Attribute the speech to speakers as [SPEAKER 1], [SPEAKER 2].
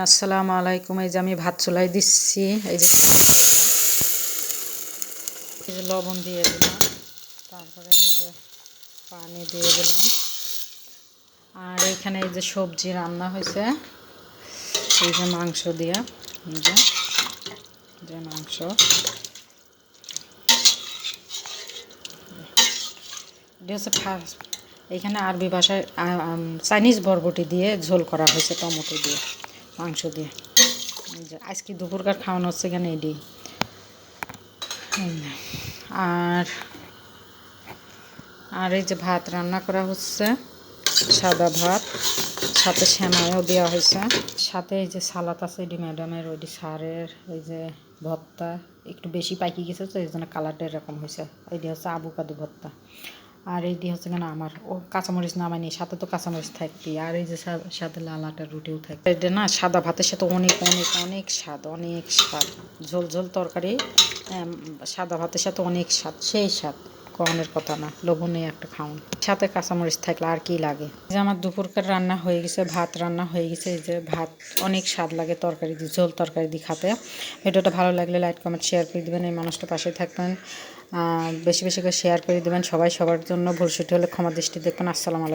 [SPEAKER 1] আসসালামু আলাইকুম। এই যে আমি ভাত চুলাই দিচ্ছি। এই যে লবণ দিয়ে দিলাম, তারপরে এই যে পানি দিয়ে দিলাম। আর এইখানে এই যে সবজি রান্না হয়েছে, এই যে মাংস দিয়ে, এই যে মাংস, এটা হচ্ছে ফার্স্ট। এইখানে আরবি ভাষায় চাইনিজ বরবটি দিয়ে ঝোল করা হয়েছে, টমেটো দিয়ে, মাংস দিয়ে। যে আজকে দুপুরকার খাওয়ানো হচ্ছে এখানে এটি। আর আর এই যে ভাত রান্না করা হচ্ছে, সাদা ভাত, সাথে সেমাইও দেওয়া হয়েছে, সাথে এই যে সালাদ আছে, এটি ম্যাডামের, ওইটি সারের, এই যে ভর্তা একটু বেশি পাইকি গেছে তো এই জন্য কালারটা এরকম হয়েছে। এটি হচ্ছে আবুকাদু ভর্তা। আর এইটি হচ্ছে কেন আমার কাঁচামরিচ নামাইনি, সাথে তো কাঁচামরিচ থাকবে। আর এই যে সাথে লাল আটার রুটিও থাকবে। এটা না সাদা ভাতের সাথে অনেক অনেক অনেক স্বাদ, অনেক স্বাদ। ঝোল ঝোল তরকারি সাদা ভাতের সাথে অনেক স্বাদ, সেই স্বাদ কখনের কথা না, লোভনীয় একটা খাওন। সাথে কাঁচামরিচ থাকলে আর কি লাগে। যে আমার দুপুরকার রান্না হয়ে গেছে, ভাত রান্না হয়ে গেছে। এই যে ভাত অনেক স্বাদ লাগে তরকারি দিয়ে, ঝোল তরকারি দিয়ে খাতে। ভিডিওটা ভালো লাগলে লাইক কমেন্ট শেয়ার করে দেবেন, এই মানুষটা পাশে থাকবেন, বেশি বেশি করে শেয়ার করে দেবেন। সবাই সবার জন্য ভুল ত্রুটি হলে ক্ষমা দৃষ্টি দেখবেন। আসসালামু আলাইকুম।